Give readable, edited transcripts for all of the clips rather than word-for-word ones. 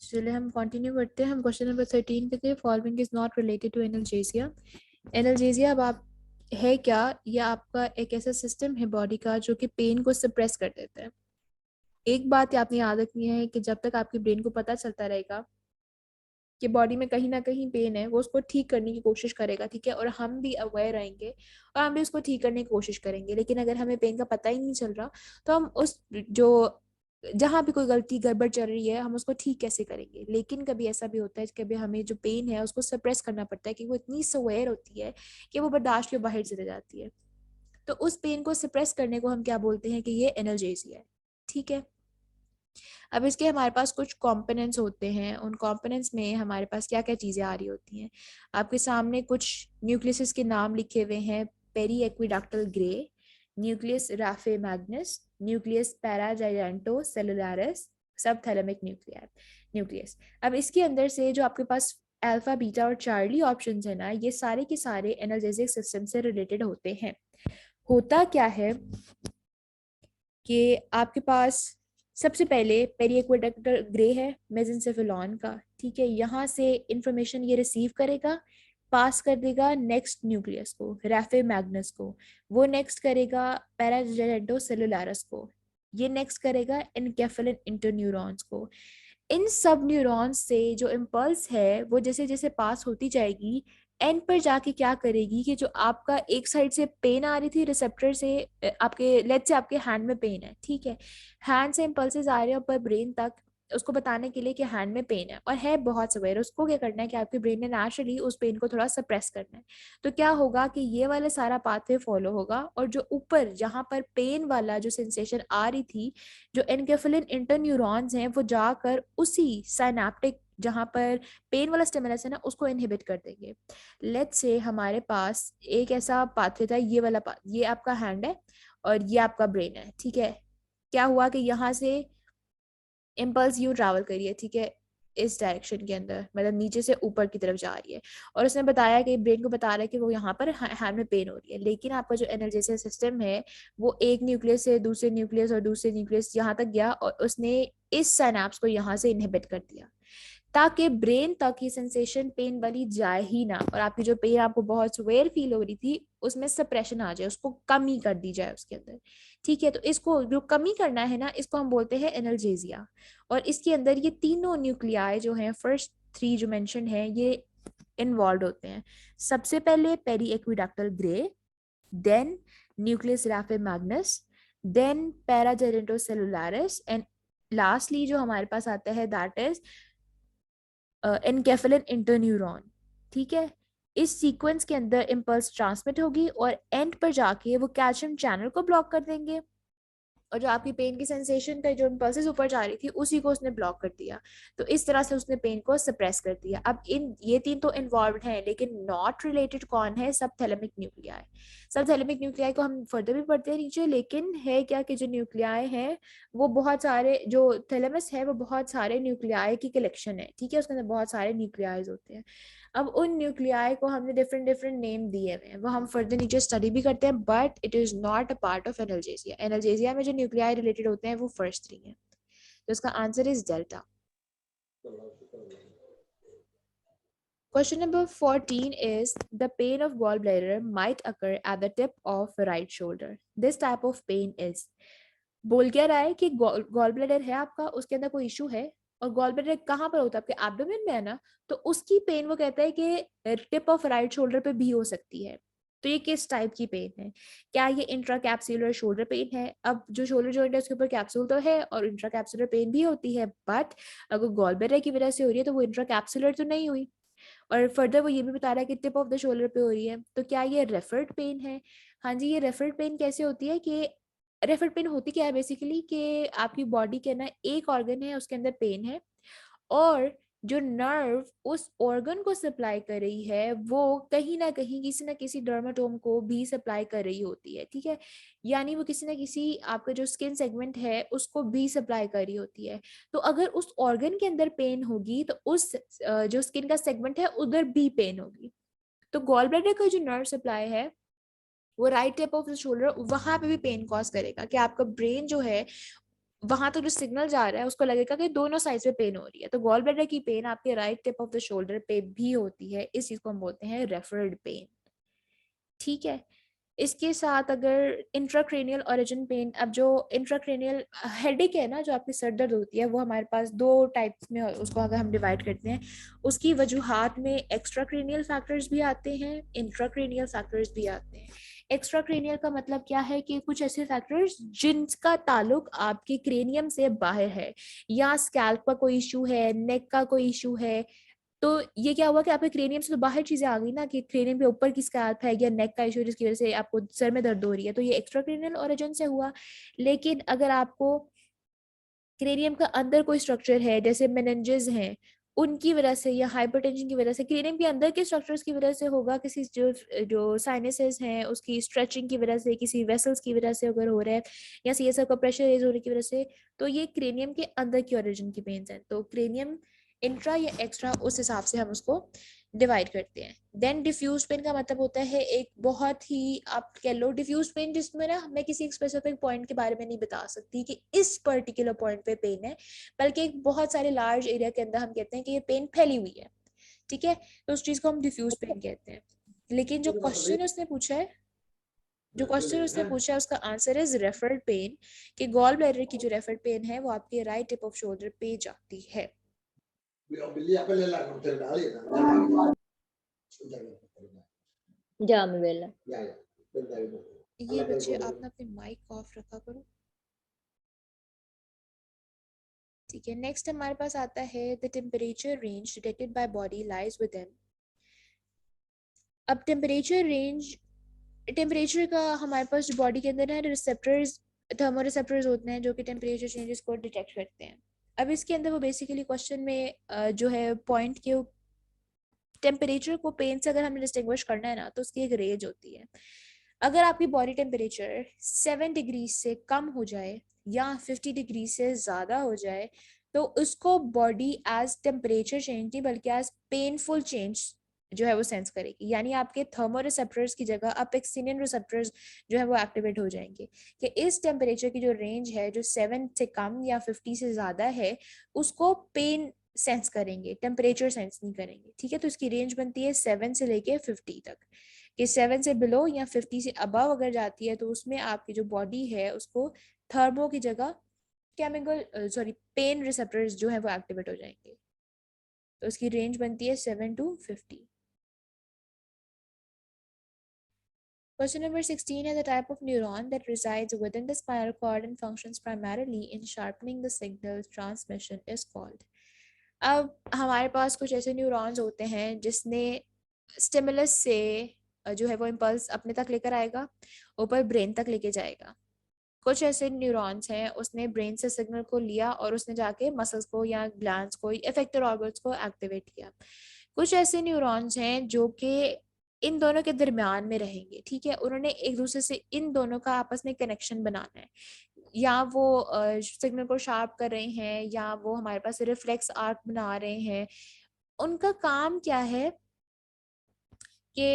चलिए हम कंटिन्यू करते हैं। हम क्वेश्चन नंबर 13 पे थे। Following is not related to analgesia. Analgesia अब आप है क्या? यह आपका एक ऐसा सिस्टम है बॉडी का जो कि पेन को सप्रेस कर देता है। एक बात आपने याद रखनी है कि जब तक आपके ब्रेन को पता चलता रहेगा कि बॉडी में कहीं ना कहीं पेन है, वो उसको ठीक करने की कोशिश करेगा, ठीक है, और हम भी अवेयर रहेंगे और हम भी उसको ठीक करने की कोशिश करेंगे। लेकिन अगर हमें पेन का पता ही नहीं चल रहा तो हम उस जो जहाँ भी कोई गलती गड़बड़ चल रही है हम उसको ठीक कैसे करेंगे। लेकिन कभी ऐसा भी होता है कि कभी हमें जो पेन है उसको सप्रेस करना पड़ता है कि वो इतनी सवेयर होती है कि वो बर्दाश्त के बाहर चले जाती है। तो उस पेन को सप्रेस करने को हम क्या बोलते हैं कि ये एनाल्जेसिया है, ठीक है। अब इसके हमारे पास कुछ कंपोनेंट्स होते हैं। उन कंपोनेंट्स में हमारे पास क्या क्या चीज़ें आ रही होती हैं। आपके सामने कुछ न्यूक्लियस के नाम लिखे हुए हैं। Periaqueductal grey, nucleus raphe magnus, nucleus paragigantocellularis, subthalamic nucleus. अब इसके अंदर से जो आपके पास अल्फा बीटा और चार्ली ऑप्शंस है ना, ये सारे के सारे एनाल्जेसिक सिस्टम से रिलेटेड होते हैं। होता क्या है कि आपके पास सबसे पहले पेरिएक्विडक्टल ग्रे है मेसेंसेफेलॉन का, ठीक है। यहाँ से इंफॉर्मेशन ये रिसीव करेगा, पास कर देगा नेक्स्ट न्यूक्लियस को, रैफे मैग्नस को। वो नेक्स्ट करेगा पैराजेनेटो सेलुलारस को। ये नेक्स्ट करेगा एनकेफेलिन इंटरन्यूरॉन्स को। इन सब न्यूरॉन्स से जो इम्पल्स है वो जैसे जैसे पास होती जाएगी, एंड पर जाके क्या करेगी कि जो आपका एक साइड से पेन आ रही थी रिसेप्टर से, आपके लेट से आपके हैंड में पेन है, ठीक है, हैंड से इम्पल्सेस आ रहे हैं ऊपर ब्रेन तक उसको बताने के लिए कि हैंड में पेन है और है बहुत सवेर। उसको क्या करना है कि आपके ब्रेन ने नेचुरली उस पेन को थोड़ा सप्रेस करना है। तो क्या होगा कि ये वाला सारा पाथवे फॉलो होगा और जो ऊपर जहां पर पेन वाला जो सेंसेशन आ रही थी, जो एनकेफेलिन इंटरन्यूरॉन्स हैं वो जाकर उसी साइनेप्टिक जहां पर पेन वाला स्टिमुलस है ना उसको इनहिबिट कर देंगे। लेट्स से हमारे पास एक ऐसा पाथवे था, ये वाला ये आपका हैंड है और ये आपका ब्रेन है, ठीक है। क्या हुआ कि यहाँ से इम्पल्स यूं ट्रैवल करिए, ठीक है, इस डायरेक्शन के अंदर, मतलब नीचे से ऊपर की तरफ जा रही है। और उसने बताया कि ब्रेन को बता रहा है कि वो यहाँ पर हैंड में पेन हो रही है। लेकिन आपका जो एनर्जेसिक सिस्टम है वो एक न्यूक्लियस से दूसरे न्यूक्लियस और दूसरे न्यूक्लियस यहाँ तक गया और उसने इस साइनेप्स को यहाँ से इनहिबिट कर दिया ताकि ब्रेन तक ये सेंसेशन पेन वाली जाए ही ना, और आपकी जो पेन आपको बहुत स्वेयर फील हो रही थी उसमें सप्रेशन आ जाए, उसको कमी कर दी जाए उसके अंदर, ठीक है। तो इसको जो कमी करना है ना इसको हम बोलते हैं एनाल्जेसिया। और इसके अंदर ये तीनों न्यूक्लियाई जो हैं, फर्स्ट थ्री जो मेंशन है, ये इन्वॉल्व होते हैं। सबसे पहले periaqueductal grey, then nucleus raphe magnus, then paragigantocellularis, and lastly जो हमारे पास आता है दैट इज एनकेफेलिन इंटरन्यूरॉन, ठीक है। इस सीक्वेंस के अंदर इम्पल्स ट्रांसमिट होगी और एंड पर जाके वो कैल्शियम चैनल को ब्लॉक कर देंगे और जो आपकी पेन की सेंसेशन का जो इम्पल्सेस ऊपर जा रही थी उसी को उसने ब्लॉक कर दिया। तो इस तरह से उसने पेन को सप्रेस कर दिया। अब इन ये तीन तो इन्वॉल्व हैं लेकिन नॉट रिलेटेड कौन है? सब थैलेमिक न्यूक्लियाई। सब थैलेमिक न्यूक्लियाई को हम फर्दर भी पढ़ते हैं नीचे, लेकिन है क्या कि जो न्यूक्लियाई हैं वो बहुत सारे, जो थैलेमस है वो बहुत सारे न्यूक्लियाई की कलेक्शन है, ठीक है, उसके अंदर बहुत सारे न्यूक्लियाइज होते हैं। अब उन न्यूक्लियाई को हमने डिफरेंट डिफरेंट नेम दिए हुए हैं, वो हम फर्दर नीचे स्टडी भी करते हैं, but it is not a part of analgesia. Analgesia में जो न्यूक्लियाई रिलेटेड होते हैं वो फर्स्ट थ्री हैं। तो इसका answer is delta. Question number 14 is the pain of gallbladder might occur at the tip of right shoulder. This type of pain is, बोल क्या रहा है कि गॉल ब्लैडर है आपका, उसके अंदर कोई इशू है और गॉल ब्लैडर कहाँ पर होता है? आपके एब्डोमेन में है ना। तो उसकी पेन वो कहता है कि टिप ऑफ राइट शोल्डर पे भी हो सकती है। तो ये किस टाइप की पेन है? क्या ये इंट्रा कैप्सुलर शोल्डर पेन है? अब जो शोल्डर जॉइंट है उसके ऊपर कैप्सूल तो है और इंट्रा कैप्सुलर पेन भी होती है, बट अगर गॉल ब्लैडर की वजह से हो रही है तो वो इंट्रा कैप्सुलर तो नहीं हुई। और फर्दर वो ये भी बता रहा है कि टिप ऑफ द शोल्डर पे हो रही है। तो क्या ये रेफर्ड पेन है? हाँ जी, ये रेफर्ड पेन कैसे होती है कि रेफर्ड पेन होती क्या है बेसिकली कि आपकी बॉडी के ना एक ऑर्गन है उसके अंदर पेन है और जो नर्व उस ऑर्गन को सप्लाई कर रही है वो कहीं ना किसी डर्माटोम को भी सप्लाई कर रही होती है, ठीक है। यानी वो किसी ना किसी आपका जो स्किन सेगमेंट है उसको भी सप्लाई कर रही होती है। तो अगर उस ऑर्गन के अंदर पेन होगी तो उस जो स्किन का सेगमेंट है उधर भी पेन होगी। तो गॉल ब्लैडर का जो नर्व सप्लाई है वो right tip of the shoulder वहां पे भी पेन कॉज करेगा कि आपका ब्रेन जो है वहां तक जो सिग्नल जा रहा है उसको लगेगा कि दोनों साइड पे पेन हो रही है। तो गॉल ब्लैडर की पेन आपके right tip of the shoulder पे भी होती है, इस चीज को हम बोलते हैं रेफर्ड पेन। ठीक है, इसके साथ अगर इंट्राक्रेनियल ओरिजिन पेन, अब जो इंट्राक्रेनियल हेडेक है ना, जो आपकी सर दर्द होती है, वो हमारे पास दो टाइप्स में, उसको अगर हम डिवाइड करते हैं, उसकी वजूहात में एक्स्ट्राक्रेनियल फैक्टर्स भी आते हैं, इंट्राक्रेनियल फैक्टर्स भी आते हैं। एक्स्ट्राक्रेनियल का मतलब क्या है कि कुछ ऐसे फैक्टर्स जिनका ताल्लुक आपके क्रेनियम से बाहर है, या स्कैल्प का कोई इशू है, नेक का कोई इशू है। तो ये क्या हुआ कि आपके क्रेनियम से तो बाहर चीजें आ गई ना, कि क्रेनियम के ऊपर की स्कैल्प है या नेक का इशू जिसकी वजह से आपको सर में दर्द हो रही है, तो ये एक्स्ट्रा क्रेनियल ओरिजिन से हुआ। लेकिन अगर आपको क्रेनियम का अंदर कोई स्ट्रक्चर है, जैसे मेनिंजेस हैं, उनकी वजह से या हाइपरटेंशन की वजह से, क्रेनियम के अंदर के स्ट्रक्चर्स की वजह से होगा, किसी जो जो साइनसेस हैं उसकी स्ट्रेचिंग की वजह से, किसी वेसल्स की वजह से अगर हो रहा है, या सीएसएफ का प्रेशर रेज होने की वजह से, तो ये क्रेनियम के अंदर की ओरिजिन की पेन्स हैं। तो क्रेनियम इंट्रा या एक्स्ट्रा, उस हिसाब से हम उसको डिवाइड करते हैं। देन डिफ्यूज पेन का मतलब होता है एक बहुत ही, आप कह लो डिफ्यूज पेन, जिसमें ना मैं किसी स्पेसिफिक पॉइंट के बारे में नहीं बता सकती कि इस पर्टिकुलर पॉइंट पे पेन है, बल्कि एक बहुत सारे लार्ज एरिया के अंदर हम कहते हैं कि ये पेन फैली हुई है। ठीक है, तो उस चीज को हम डिफ्यूज पेन कहते हैं। लेकिन जो क्वेश्चन उसने पूछा है उसका आंसर इज रेफर्ड पेन, कि गॉल ब्लैडर की जो रेफर्ड पेन है वो आपके राइट टिप ऑफ शोल्डर पे जाती है। जा मैं बेला। ये बच्चे आप ना अपने माइक ऑफ रखा करो। ठीक है, नेक्स्ट हमारे पास आता है the temperature range detected by body lies with in. अब टेम्परेचर का हमारे पास जो बॉडी के अंदर है रिसेप्टर्स, थर्मो रिसेप्टर्स होते हैं जो कि टेम्परेचर चेंजेस को डिटेक्ट करते हैं। अब इसके अंदर वो बेसिकली क्वेश्चन में जो है पॉइंट के, टेम्परेचर को पेन से अगर हमें डिस्टिंग्विश करना है ना, तो उसकी एक रेंज होती है। अगर आपकी बॉडी टेम्परेचर 7 डिग्री से कम हो जाए या 50 डिग्री से ज़्यादा हो जाए, तो उसको बॉडी एज टेम्परेचर चेंज नहीं बल्कि एज पेनफुल चेंज जो है वो सेंस करेगी। यानी आपके थर्मो रिसेप्टर्स की जगह अपेक्सिनियन रिसेप्टर्स जो है वो एक्टिवेट हो जाएंगे, कि इस टेम्परेचर की जो रेंज है, जो 7 से कम या 50 से ज़्यादा है, उसको पेन सेंस करेंगे, टेम्परेचर सेंस नहीं करेंगे। ठीक है, तो इसकी रेंज बनती है 7 से लेके 50 तक, कि 7 से बिलो या 50 से अबव अगर जाती है तो उसमें आपकी जो बॉडी है उसको थर्मो की जगह पेन रिसेप्टर्स जो है वो एक्टिवेट हो जाएंगे। तो उसकी रेंज बनती है 7 to 50। Question number 16 is the type of neuron that resides within the spinal cord and functions primarily in sharpening the signal transmission is called. अब हमारे पास कुछ ऐसे न्यूरॉन्स होते हैं जिसने स्टिमुलस से जो है वो इम्पल्स अपने तक लेकर आएगा, ऊपर ब्रेन तक लेके जाएगा। कुछ ऐसे न्यूरॉन्स हैं उसने ब्रेन से सिग्नल को लिया और उसने जाके मसल्स को या ग्लैंड्स को, इफेक्टर ऑर्गन्स को एक्टिवेट किया। कुछ ऐसे न्यूरॉन्स हैं जो कि इन दोनों के दरमियान में रहेंगे। ठीक है, उन्होंने एक दूसरे से इन दोनों का आपस में कनेक्शन बनाना है, या वो सिग्नल को शार्प कर रहे हैं, या वो हमारे पास रिफ्लेक्स आर्क बना रहे हैं। उनका काम क्या है कि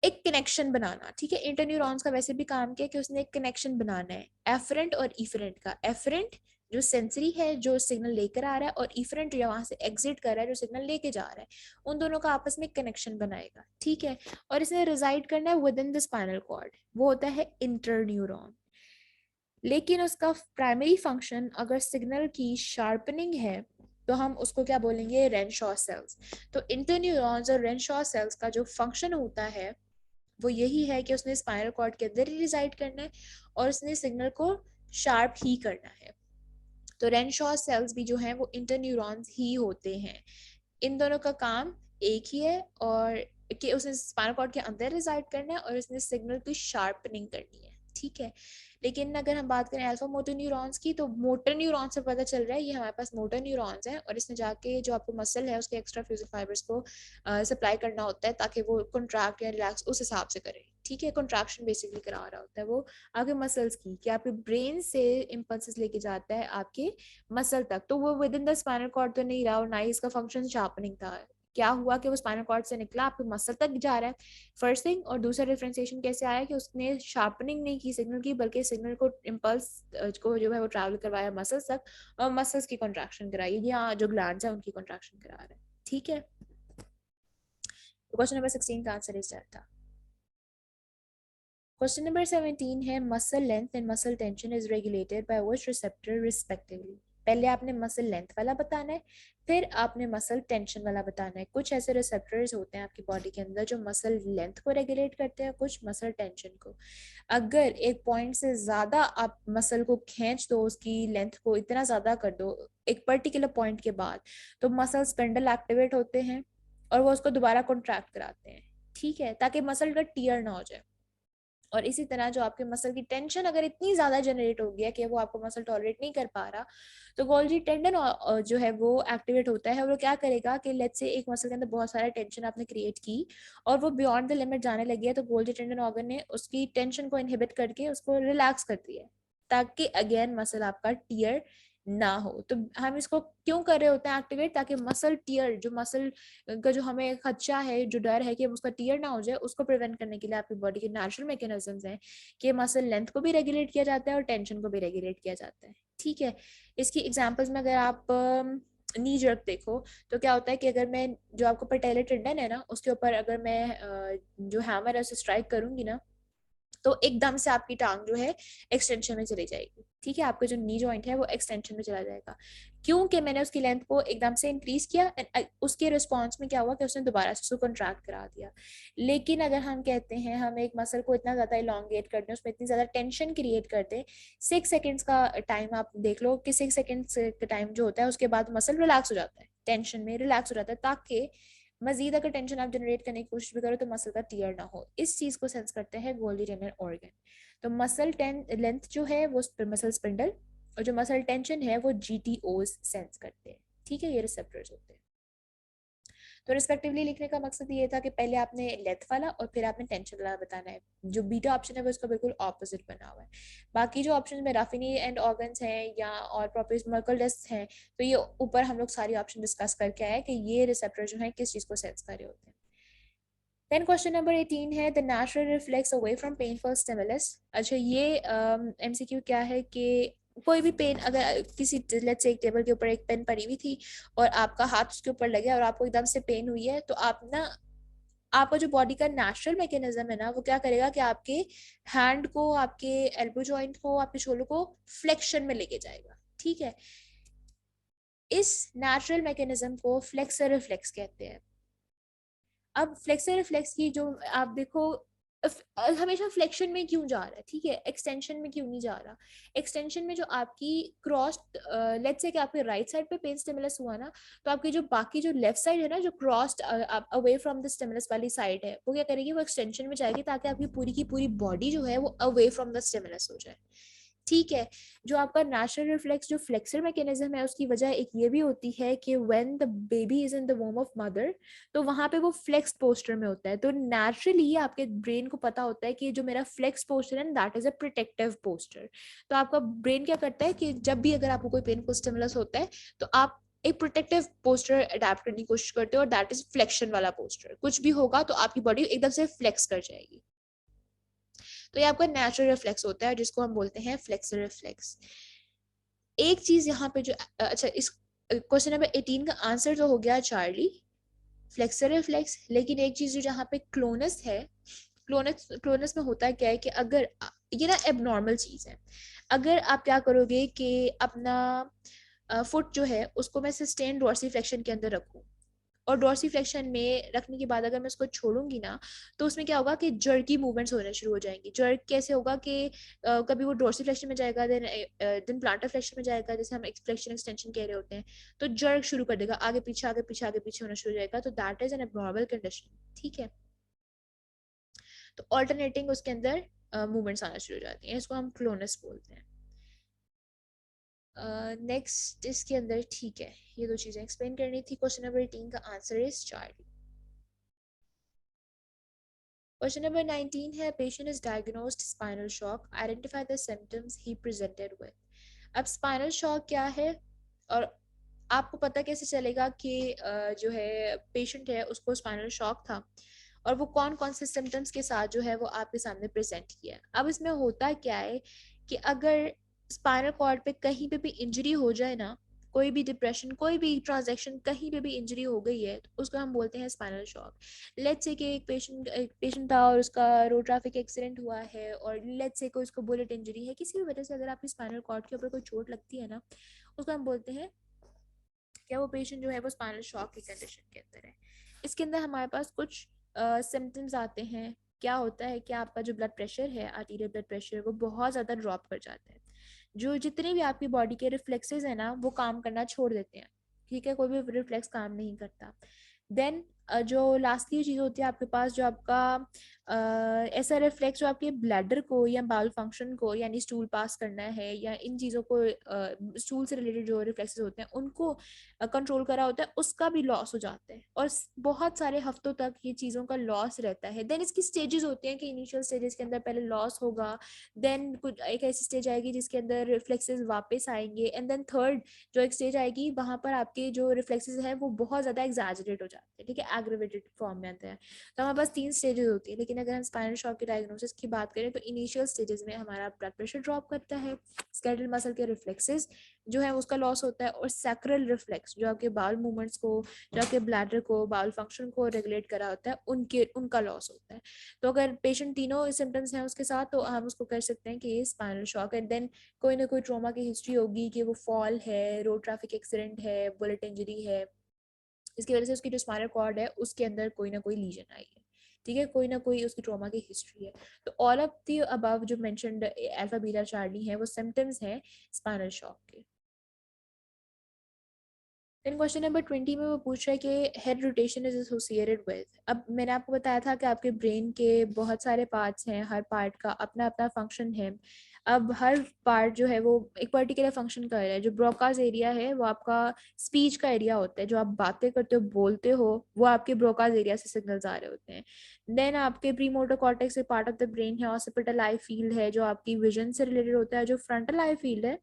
एक कनेक्शन बनाना। ठीक है, इंटरन्यूरॉन्स का वैसे भी काम क्या है कि उसने एक कनेक्शन बनाना है एफरेंट और इफरेंट का। एफरेंट जो सेंसरी है जो सिग्नल लेकर आ रहा है, और इफरेंट जो वहां से एग्जिट कर रहा है जो सिग्नल लेके जा रहा है, उन दोनों का आपस में कनेक्शन बनाएगा। ठीक है, और इसने रिजाइड करना है within the spinal cord, वो होता है इंटरन्यूरॉन। लेकिन उसका प्राइमरी फंक्शन अगर सिग्नल की शार्पनिंग है तो हम उसको क्या बोलेंगे, रेनशॉ सेल्स। तो इंटरन्यूरॉन्स और रेनशॉ सेल्स का जो फंक्शन होता है वो यही है कि उसने स्पाइनल कॉर्ड के अंदर ही रिजाइड करना है और उसने सिग्नल को शार्प ही करना है। तो रेनशॉ सेल्स भी जो हैं वो इंटरन्यूरॉन्स ही होते हैं। इन दोनों का काम एक ही है, और कि उसने स्पाइनल कॉर्ड के अंदर रिजाइड करना है और उसने सिग्नल की शार्पनिंग करनी है। ठीक है, लेकिन अगर हम बात करें अल्फा मोटर न्यूरॉन्स की, तो मोटर न्यूरॉन से पता चल रहा है ये हमारे पास मोटर न्यूरॉन्स हैं, और इसने जाके जो आपको मसल है उसके एक्स्ट्रा फ्यूजल फाइबर्स को सप्लाई करना होता है ताकि वो कंट्रैक्ट या रिलैक्स उस हिसाब से करे। ठीक है, कंट्रैक्शन बेसिकली करा रहा होता है वो आपके मसल्स की, कि आपके ब्रेन से इम्पल्सेस लेके जाता है आपके मसल तक। तो वो within the spinal cord तो नहीं रहा, और ना ही इसका फंक्शन शार्पनिंग था। क्या हुआ कि वो स्पाइनल कॉर्ड से निकला आपके मसल तक जा रहा है, फर्स्ट थिंग। और दूसरा डिफरेंशिएशन कैसे आया कि उसने शार्पनिंग नहीं की सिग्नल की, बल्कि सिग्नल को इम्पल्स को जो है वो ट्रैवल करवाया मसल्स तक, और मसल्स की कॉन्ट्रैक्शन कराई, या जो ग्लैंड्स है उनकी कॉन्ट्रैक्शन करा रहा है, ठीक है। क्वेश्चन नंबर 16 का आंसर इस था। क्वेश्चन नंबर 17 है muscle length and muscle tension is regulated by which receptor respectively. पहले आपने मसल लेंथ वाला बताना है, फिर आपने मसल टेंशन वाला बताना है। कुछ ऐसे रिसेप्टर्स होते हैं आपकी बॉडी के अंदर जो मसल लेंथ को रेगुलेट करते हैं, कुछ मसल टेंशन को। अगर एक पॉइंट से ज्यादा आप मसल को खींच दो, उसकी लेंथ को इतना ज्यादा कर दो एक पर्टिकुलर पॉइंट के बाद, तो मसल स्पिंडल एक्टिवेट होते हैं और वो उसको दोबारा कॉन्ट्रैक्ट कराते हैं, ठीक है, ताकि मसल का टीयर ना हो जाए। और इसी तरह जो आपके मसल की टेंशन अगर इतनी ज्यादा जनरेट हो गया कि वो आपको मसल टॉलरेट नहीं कर पा रहा, तो गोल्जी टेंडन जो है वो एक्टिवेट होता है, और वो क्या करेगा कि लेट्स से एक मसल के अंदर बहुत सारा टेंशन आपने क्रिएट की और वो बियॉन्ड द लिमिट जाने लगी है, तो गोल्जी टेंडन ऑर्गन ने उसकी टेंशन को इनहिबिट करके उसको रिलैक्स कर दिया है, ताकि अगेन मसल आपका टियर ना हो। तो हम इसको क्यों कर रहे होते हैं एक्टिवेट, ताकि मसल टियर, जो मसल का जो हमें खदशा है, जो डर है कि उसका टीयर ना हो जाए, उसको प्रिवेंट करने के लिए आपकी बॉडी के नेचुरल मैकेनिज्म्स हैं कि मसल लेंथ को भी रेगुलेट किया जाता है और टेंशन को भी रेगुलेट किया जाता है, ठीक है। इसकी एग्जांपल्स में अगर आप नी जर्क देखो, तो क्या होता है कि अगर मैं जो आपको पटेलर टेंडन है ना उसके ऊपर अगर मैं जो हैमर है उसे स्ट्राइक करूंगी ना, तो एकदम से आपकी टांग जो है एक्सटेंशन में चली जाएगी, ठीक है, आपका जो नी जॉइंट है वो एक्सटेंशन में चला जाएगा, क्योंकि मैंने उसकी लेंथ को एकदम से इंक्रीज किया, उसके रिस्पॉन्स में क्या हुआ कि उसने दोबारा से उसको कंट्रैक्ट करा दिया। लेकिन अगर हम कहते हैं हम एक मसल को इतना ज्यादा इलोंगेट कर दें, उसमें इतनी ज्यादा टेंशन क्रिएट कर दें, 6 सेकेंड्स का टाइम आप देख लो कि 6 सेकेंड्स का टाइम जो होता है उसके बाद मसल रिलैक्स हो जाता है, टेंशन में रिलैक्स हो जाता है, ताकि मजीद अगर टेंशन आप जनरेट करने की कोशिश भी करो तो मसल का टीयर ना हो। इस चीज को सेंस करते हैं गोल्गी टेंडन ऑर्गन। तो मसल लेंथ जो है वो मसल स्पिंडल, और जो मसल टेंशन है वो जीटीओज सेंस करते हैं, ठीक है, ये रिसेप्टर्स होते हैं। तो रिस्पेक्टिवली लिखने का मकसद ये था कि पहले आपने लेंथ वाला और फिर आपने टेंशन वाला बताना है। जो बीटा ऑप्शन है वो इसका बिल्कुल ऑपोजिट बना हुआ है। बाकी जो ऑप्शन में राफिनी एंड ऑर्गन्स हैं या और प्रोपेस मर्कल्डस हैं, तो ये ऊपर हम लोग सारी ऑप्शन डिस्कस करके आए कि ये रिसेप्टर जो है किस चीज को सेंस कर रहे होते हैं। देन क्वेश्चन नंबर 18 है the natural reflex away from painful stimulus. अच्छा, ये एमसीक्यू क्या है कि कोई भी पेन, अगर किसी लेट्स से एक टेबल के ऊपर एक पेन पड़ी हुई थी और आपका हाथ उसके ऊपर लगे और आपको एकदम से पेन हुई है, तो आप ना, आपका जो बॉडी का नेचुरल मैकेनिज्म है ना वो क्या करेगा कि आपके हैंड को, आपके एल्बो जॉइंट को, आपके शोल्डर को फ्लेक्शन में लेके जाएगा, ठीक है। इस नेचुरल मैकेनिज्म को फ्लेक्सर रिफ्लेक्स कहते हैं। अब फ्लेक्सर रिफ्लेक्स की जो आप देखो, हमेशा फ्लेक्शन में क्यों जा रहा है, ठीक है, एक्सटेंशन में क्यों नहीं जा रहा। एक्सटेंशन में जो आपकी क्रॉस, लेट्स से कि आपके राइट साइड पे पेन स्टिमुलस हुआ ना, तो आपकी जो बाकी जो लेफ्ट साइड है ना, जो crossed away from the stimulus वाली साइड है, वो क्या करेगी, वो एक्सटेंशन में जाएगी, ताकि आपकी पूरी की पूरी बॉडी जो है वो अवे फ्रॉम द स्टिमुलस हो जाए, ठीक है। जो आपका नेचुरल रिफ्लेक्स जो फ्लेक्सर मैकेनिज्म है उसकी वजह एक ये भी होती है कि when the baby is in the वोम of mother, तो वहां पे वो फ्लेक्स पोस्टर में होता है, तो नेचुरली आपके ब्रेन को पता होता है कि जो मेरा फ्लेक्स पोस्टर है that is a protective poster. तो आपका ब्रेन क्या करता है कि जब भी अगर आपको कोई पेनफुल स्टिमुलस होता है, तो आप एक प्रोटेक्टिव पोस्टर अडेप्ट करने की कोशिश करते हो, और दैट इज फ्लेक्शन वाला पोस्टर। कुछ भी होगा तो आपकी बॉडी एकदम से फ्लेक्स कर जाएगी। तो ये आपका नेचुरल रिफ्लेक्स होता है जिसको हम बोलते हैं फ्लेक्सर रिफ्लेक्स। एक चीज यहाँ पे जो अच्छा, इस क्वेश्चन नंबर 18 का आंसर तो हो गया चार्ली, फ्लेक्सर रिफ्लेक्स। लेकिन एक चीज जो जहाँ पे क्लोनस है, क्लोनस क्लोनस में होता है क्या है कि अगर ये ना एबनॉर्मल चीज है, अगर आप क्या करोगे कि अपना फुट जो है उसको मैं सस्टेन डोर्सिफ्लेक्शन के अंदर रखूं, और डोर्सिफ्लेक्शन में रखने के बाद अगर मैं उसको छोड़ूंगी ना, तो उसमें क्या होगा कि जर्की मूवमेंट्स होने शुरू हो जाएंगी। जर्क कैसे होगा कि कभी वो डोर्सिफ्लेक्शन में जाएगा, देन प्लांटर फ्लेक्शन में जाएगा, जैसे हम एक्सफ्लेक्शन एक्सटेंशन कह रहे होते हैं, तो जर्क शुरू कर देगा, आगे पीछे आगे पीछे आगे पीछे होना शुरू हो जाएगा, तो that is an abnormal condition, ठीक है। तो ऑल्टरनेटिंग उसके अंदर मूवमेंट्स आना शुरू हो जाती हैं, इसको हम क्लोनस बोलते हैं। नेक्स्ट इसके अंदर, ठीक है, ये दो चीजें एक्सप्लेन करनी थी। क्वेश्चन नंबर 18 का answer is Charlie. Question number 19 है patient is diagnosed spinal shock, identify the symptoms he presented with. अब स्पाइनल शॉक क्या है, और आपको पता कैसे चलेगा कि जो है पेशेंट है उसको स्पाइनल शॉक था, और वो कौन कौन से सिम्टम्स के साथ जो है वो आपके सामने प्रेजेंट किया है। अब इसमें होता क्या है कि अगर स्पाइनल कॉर्ड पे कहीं पे भी इंजरी हो जाए ना, कोई भी डिप्रेशन, कोई भी ट्रांजैक्शन, कहीं पे भी इंजरी हो गई है, तो उसको हम बोलते हैं स्पाइनल शॉक। लेट्स से कि एक पेशेंट था और उसका रोड ट्रैफिक एक्सीडेंट हुआ है, और लेट्स से कोई उसको बुलेट इंजरी है, किसी भी वजह से अगर आपकी स्पाइनल कॉर्ड के ऊपर कोई चोट लगती है ना, उसको हम बोलते हैं क्या वो पेशेंट जो है वो स्पाइनल शॉक की कंडीशन के अंदर है। इसके अंदर हमारे पास कुछ सिम्टम्स आते हैं। क्या होता है कि आपका जो ब्लड प्रेशर है, आर्टीरियल ब्लड प्रेशर, वो बहुत ज़्यादा ड्रॉप कर जाता है। जो जितने भी आपकी बॉडी के रिफ्लेक्सेस हैं ना, वो काम करना छोड़ देते हैं। ठीक है, कोई भी रिफ्लेक्स काम नहीं करता। देन जो लास्टली चीज़ होती है आपके पास, जो आपका ऐसा रिफ्लेक्स जो आपके ब्लैडर को या बाउल फंक्शन को, यानी स्टूल पास करना है या इन चीज़ों को, स्टूल से रिलेटेड जो रिफ्लेक्सेस होते हैं उनको कंट्रोल करा होता है, उसका भी लॉस हो जाता है, और बहुत सारे हफ्तों तक ये चीज़ों का लॉस रहता है। देन इसकी स्टेजेस होती हैं कि इनिशियल स्टेजेस के अंदर पहले लॉस होगा, देन कुछ एक ऐसी स्टेज आएगी जिसके अंदर रिफ्लेक्सेस वापस आएंगे, एंड देन थर्ड जो एक स्टेज आएगी वहां पर आपके जो रिफ्लेक्सेस है वो बहुत ज़्यादा एग्जैजरेट हो जाते हैं, ठीक है, एग्रेवेटेड फॉर्म में आते हैं। तो हमारे पास 3 स्टेजेस होती है, लेकिन अगर हम स्पाइनल शॉक की डायग्नोसिस की बात करें तो इनिशियल स्टेजेस में हमारा ब्लड प्रेशर ड्रॉप करता है, स्केलेटल मसल के रिफ्लेक्सेस जो है उसका लॉस होता है, और सैक्रल रिफ्लेक्स जो आपके बाउल मूवमेंट्स को, जो आपके ब्लैडर को, बाउल फंक्शन को रेगुलेट करा होता है, उनका लॉस होता है। तो अगर पेशेंट तीनों सिम्टम्स हैं उसके साथ, तो हम उसको कर सकते हैं कि ये स्पाइनल शॉक है। देन कोई ना कोई ट्रॉमा की हिस्ट्री होगी कि वो फॉल है, रोड ट्रैफिक एक्सीडेंट है, बुलेट इंजरी है, इसकी वजह से उसकी जो स्पाइनल कॉर्ड है उसके अंदर कोई ना कोई लीजन आई है, ठीक है, कोई ना कोई उसकी ट्रॉमा की हिस्ट्री है। तो ऑल ऑफ द अबव जो मेंशन्ड अल्फा बीटा चार्ली है वो सिम्टम्स हैं स्पाइनल शॉक के। देन क्वेश्चन नंबर 20 में वो पूछ रहा है कि head rotation is associated with. अब मैंने आपको बताया था कि आपके ब्रेन के बहुत सारे पार्ट्स हैं, हर पार्ट का अपना अपना फंक्शन है। अब हर पार्ट जो है वो एक पर्टिकुलर फंक्शन कर रहा है। जो ब्रोकाज एरिया है वो आपका स्पीच का एरिया होता है, जो आप बातें करते हो, बोलते हो, वो आपके ब्रोकाज एरिया से सिग्नल्स आ रहे होते हैं। देन आपके प्री मोटर कॉर्टेक्स से पार्ट ऑफ द ब्रेन है, ऑसिपिटल आई फील्ड है जो आपकी विजन से रिलेटेड होता है, जो फ्रंटल आई फील्ड है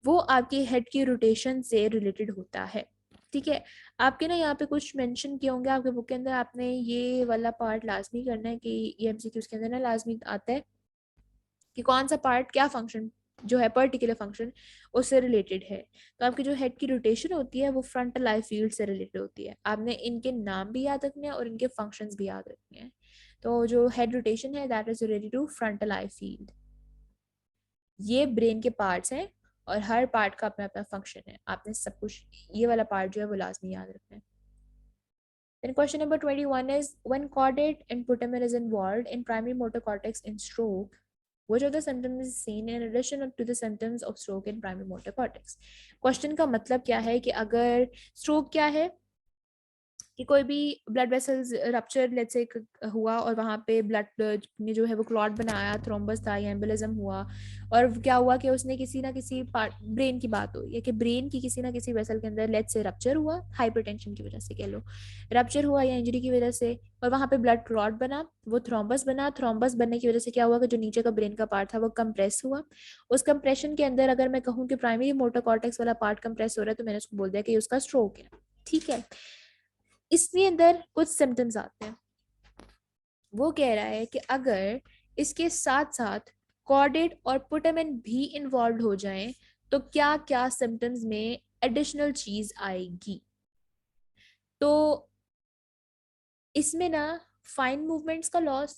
वो आपके हेड की रोटेशन से रिलेटेड होता है, ठीक है। आपके ना यहाँ पे कुछ मेंशन किए होंगे आपके बुक के अंदर, आपने ये वाला पार्ट लाजमी करना है कि ये एमसीक्यूज के अंदर ना लाजमी आता है कि कौन सा पार्ट क्या फंक्शन जो है पर्टिकुलर फंक्शन उससे रिलेटेड है। तो आपकी जो हेड की रोटेशन होती है वो फ्रंटल आई फील्ड से रिलेटेड होती है। आपने इनके नाम भी याद रखने हैं और इनके फंक्शंस भी याद रखने हैं। तो जो हेड रोटेशन है that is related to frontal eye field. ये ब्रेन के पार्ट्स हैं और हर पार्ट का अपना अपना फंक्शन है। आपने सब कुछ ये वाला पार्ट जो है वो लाजमी याद रखना है। Then question number 21 is when caudate and putamen is involved in primary motor cortex in stroke, which of the symptoms is seen in addition to the symptoms of stroke in primary motor cortex? Question का मतलब क्या है कि अगर stroke क्या है कि कोई भी blood vessels rupture let's say हुआ और वहाँ पे ब्लड ने जो है वो क्लॉट बनाया, थ्रोम्बस था या एम्बोलिज्म हुआ, और क्या हुआ कि उसने किसी ना किसी पार्ट, ब्रेन की बात हुई है कि ब्रेन की किसी ना किसी वेसल के अंदर लेट्स से रप्चर हुआ, हाइपरटेंशन की वजह से कह लो, रप्चर हुआ या इंजरी की वजह से, और वहाँ पे ब्लड क्लॉट बना, वो थ्रोम्बस बना, थ्रोम्बस बनने की वजह से क्या हुआ कि जो नीचे का ब्रेन का पार्ट था वो कंप्रेस हुआ। उस कंप्रेशन के अंदर अगर मैं कहूँ कि प्राइमरी मोटर कॉर्टेक्स वाला पार्ट कंप्रेस हो रहा है तो मैंने उसको बोल दिया कि उसका स्ट्रोक है, ठीक है। इसके अंदर कुछ सिम्टम्स आते हैं। वो कह रहा है कि अगर इसके साथ साथ कॉर्डेट और पुटामेन भी इन्वॉल्व हो जाएं तो क्या क्या सिम्टम्स में एडिशनल चीज आएगी। तो इसमें ना फाइन मूवमेंट्स का लॉस,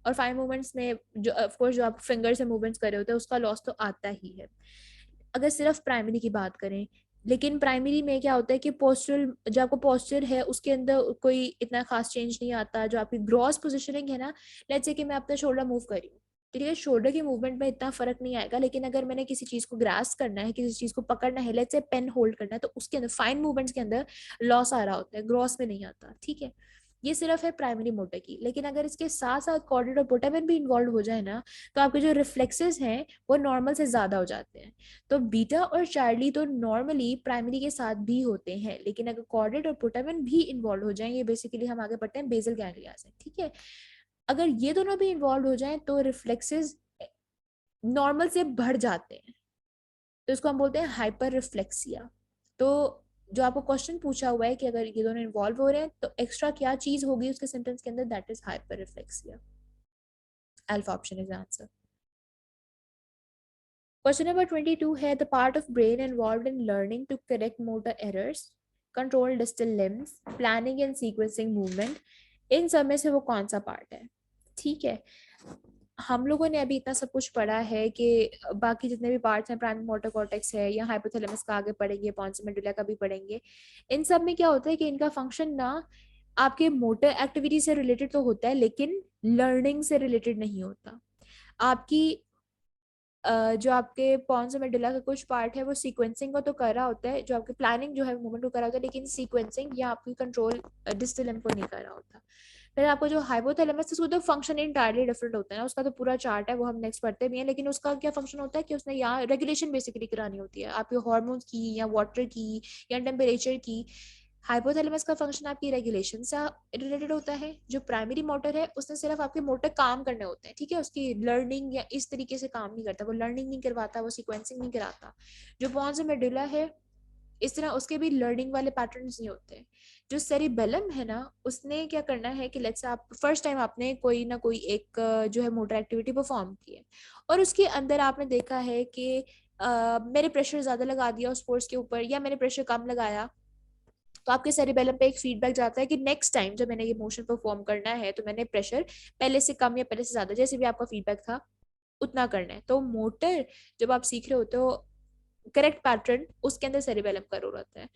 और फाइन मूवमेंट्स में जो ऑफ कोर्स जो आप फिंगर से मूवमेंट्स कर रहे होते हैं उसका लॉस तो आता ही है अगर सिर्फ प्राइमरी की बात करें। लेकिन प्राइमरी में क्या होता है कि पोस्चरल, जो आपको पोस्चर है उसके अंदर कोई इतना खास चेंज नहीं आता। जो आपकी ग्रॉस पोजिशनिंग है ना, लेट्स से कि मैं अपना शोल्डर मूव कर रही हूँ, ठीक है, शोल्डर की मूवमेंट में इतना फर्क नहीं आएगा, लेकिन अगर मैंने किसी चीज को ग्रास करना है, किसी चीज को पकड़ना है, लेट्स से पेन होल्ड करना है, तो उसके अंदर फाइन मूवमेंट्स के अंदर लॉस आ रहा होता है, ग्रॉस में नहीं आता, ठीक है। ये सिर्फ है प्राइमरी मोटर की। लेकिन अगर इसके साथ साथ कॉर्डेट और पोटामेन भी इन्वॉल्व हो जाए ना, तो आपके जो रिफ्लेक्सेस हैं वो नॉर्मल से ज्यादा हो जाते हैं। तो बीटा और चार्ली तो नॉर्मली प्राइमरी के साथ भी होते हैं, लेकिन अगर कॉर्डेट और पुटामिन भी इन्वॉल्व हो जाएं, ये बेसिकली हम आगे पढ़ते हैं बेसल गैंग्लिया से, ठीक है। अगर ये दोनों भी इन्वॉल्व हो जाएं तो रिफ्लेक्सेस नॉर्मल से बढ़ जाते हैं, तो इसको हम बोलते हैं हाइपर रिफ्लेक्सिया। तो जो आपको क्वेश्चन पूछा हुआ है कि अगर ये दोनों इन्वॉल्व हो रहे हैं तो एक्स्ट्रा क्या चीज होगी उसके सिम्टम्स के अंदर, that is hyperreflexia. Alpha option is answer. Question number 22 है the part of brain involved in learning to correct motor errors, control distal limbs, planning and sequencing movement, इन सब में से वो कौन सा पार्ट है? ठीक है, हम लोगों ने अभी इतना सब कुछ पढ़ा है कि बाकी जितने भी पार्ट्स हैं, प्राइमरी मोटर कॉर्टेक्स है या हाइपोथैलेमस का आगे पढ़ेंगे, पॉन्स मेडुला का भी पढ़ेंगे, इन सब में क्या होता है कि इनका फंक्शन ना आपके मोटर एक्टिविटी से रिलेटेड तो होता है लेकिन लर्निंग से रिलेटेड नहीं होता। आपकी जो आपके पॉन्स मेडुला का कुछ पार्ट है वो सीक्वेंसिंग को तो कर रहा होता है, जो आपके प्लानिंग जो है मूवमेंट को कर रहा होता है, लेकिन सीक्वेंसिंग या आपकी कंट्रोल डिस्टल लिम्ब को नहीं कर रहा होता। फिर आपको जो हाइपोथैलेमस उसको तो फंक्शन इंटायरली डिफरेंट होता है ना, उसका तो पूरा चार्ट है, वो हम नेक्स्ट पढ़ते भी हैं, लेकिन उसका क्या फंक्शन होता है कि उसने यहाँ रेगुलेशन बेसिकली करानी होती है आपके हार्मोन्स की या वाटर की या टेम्परेचर की। हाइपोथैलेमस का फंक्शन आपकी रेगुलेशन से रिलेटेड होता है। जो प्राइमरी मोटर है उसने सिर्फ आपके मोटर काम करने होते हैं, ठीक है, उसकी लर्निंग या इस तरीके से काम नहीं करता, वो लर्निंग नहीं करवाता, वो सीक्वेंसिंग नहीं कराता। जो पॉन्स मेडुला है इस तरह उसके भी लर्निंग वाले पैटर्न्स नहीं होते। जो सेरिबेलम है ना, उसने क्या करना है कि लेट्स आप फर्स्ट टाइम आपने कोई ना कोई एक जो है मोटर एक्टिविटी परफॉर्म की है और उसके अंदर आपने देखा है कि मैंने प्रेशर ज्यादा लगा दिया उस फोर्स के ऊपर या मैंने प्रेशर कम लगाया, तो आपके सेरिबेलम पे एक फीडबैक जाता है कि नेक्स्ट टाइम जब मैंने ये मोशन परफॉर्म करना है तो मैंने प्रेशर पहले से कम या पहले से ज्यादा, जैसे भी आपका फीडबैक था उतना करना है। तो मोटर जब आप सीख रहे होते हो करेक्ट पैटर्न, उसके अंदर सेरिबेलम का रोल होता है।